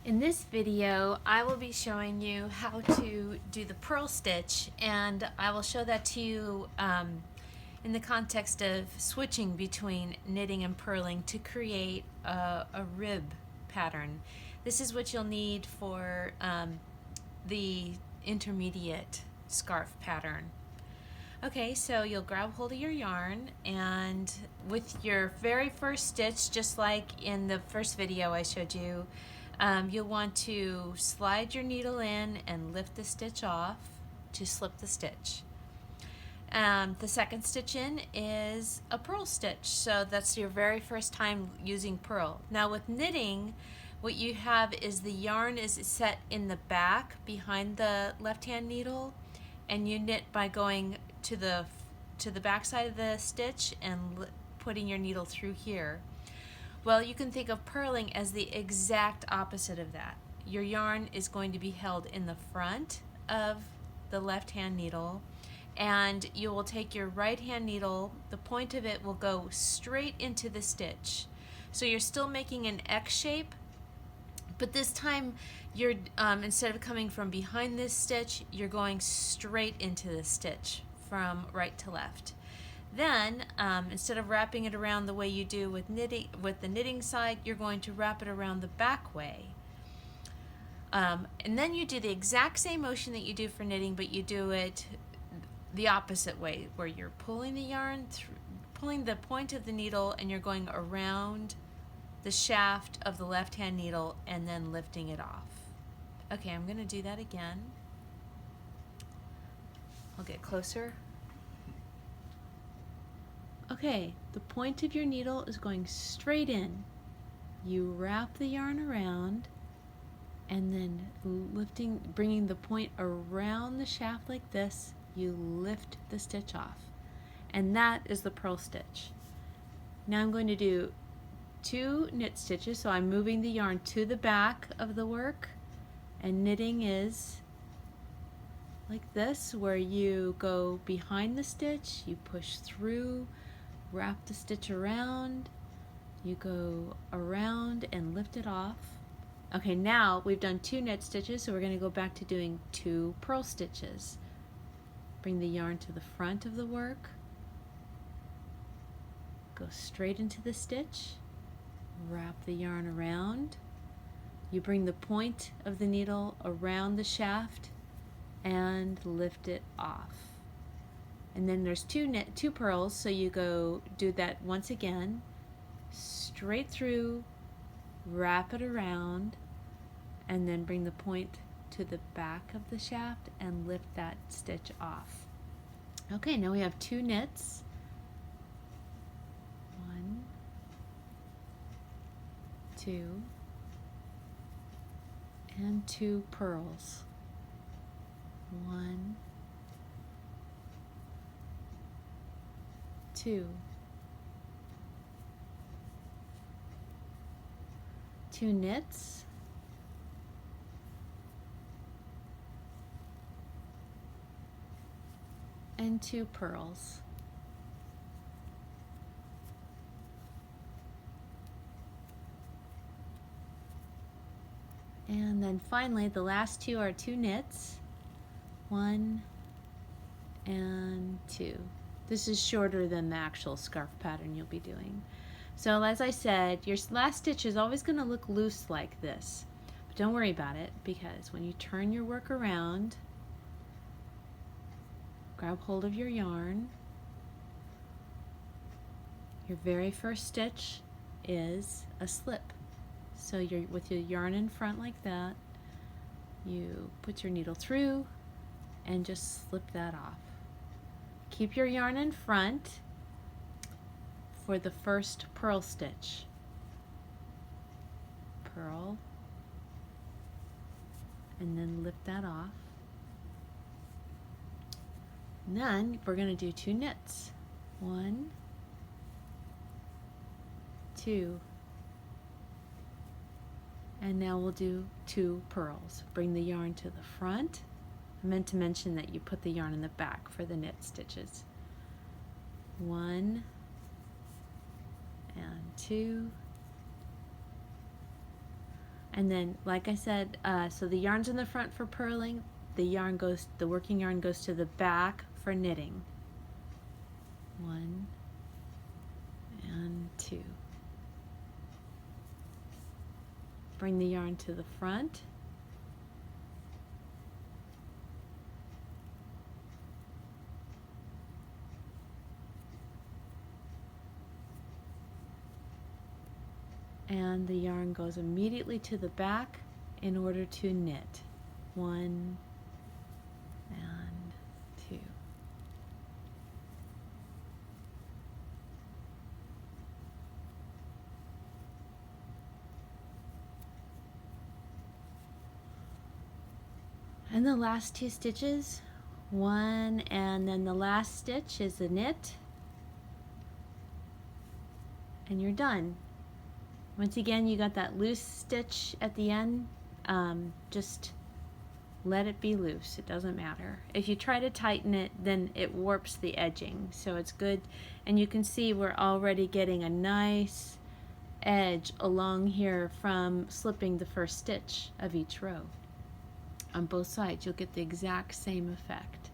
In this video, I will be showing you how to do the purl stitch, and I will show that to you in the context of switching between knitting and purling to create a rib pattern. This is what you'll need for the intermediate scarf pattern. Okay, so you'll grab hold of your yarn, and with your very first stitch, just like in the first video I showed you, you'll want to slide your needle in and lift the stitch off to slip the stitch. The second stitch in is a purl stitch, so that's your very first time using purl. Now with knitting, what you have is the yarn is set in the back behind the left hand needle, and you knit by going to the back side of the stitch and putting your needle through here. Well, you can think of purling as the exact opposite of that. Your yarn is going to be held in the front of the left hand needle, and you will take your right hand needle, the point of it will go straight into the stitch. So you're still making an X shape, but this time you're instead of coming from behind this stitch, you're going straight into the stitch from right to left. Then instead of wrapping it around the way you do with the knitting side, you're going to wrap it around the back way. And then you do the exact same motion that you do for knitting, but you do it the opposite way, where you're pulling the yarn through, pulling the point of the needle, and you're going around the shaft of the left hand needle and then lifting it off. Okay, I'm going to do that again. I'll get closer. Okay, the point of your needle is going straight in. You wrap the yarn around and then bringing the point around the shaft like this, you lift the stitch off. And that is the purl stitch. Now I'm going to do 2 knit stitches, so I'm moving the yarn to the back of the work, and knitting is like this, where you go behind the stitch, you push through, wrap the stitch around, you go around and lift it off. Okay, now we've done 2 knit stitches, so we're going to go back to doing 2 purl stitches. Bring the yarn to the front of the work, go straight into the stitch, wrap the yarn around, you bring the point of the needle around the shaft and lift it off. And then there's 2 purls, so you go do that once again, straight through, wrap it around, and then bring the point to the back of the shaft and lift that stitch off. Okay, now we have 2 knits. 1, 2, and 2 purls. 1, 2, 2 knits, and 2 purls. And then finally the last 2 are 2 knits, 1 and 2. This is shorter than the actual scarf pattern you'll be doing. So as I said, your last stitch is always going to look loose like this, but don't worry about it, because when you turn your work around, grab hold of your yarn. Your very first stitch is a slip. So you're with your yarn in front like that, you put your needle through and just slip that off. Keep your yarn in front for the first purl stitch. Purl, and then lift that off. And then we're going to do 2 knits. 1, 2, and now we'll do 2 purls. Bring the yarn to the front. I meant to mention that you put the yarn in the back for the knit stitches. 1 and 2, And then, like I said, so the yarn's in the front for purling, the working yarn goes to the back for knitting. 1 and 2. Bring the yarn to the front. And the yarn goes immediately to the back in order to knit. 1 and 2. And the last 2 stitches, 1, and then the last stitch is the knit, and you're done. Once again, you got that loose stitch at the end. Just let it be loose, it doesn't matter. If you try to tighten it, then it warps the edging, so it's good. And you can see we're already getting a nice edge along here from slipping the first stitch of each row. On both sides, you'll get the exact same effect.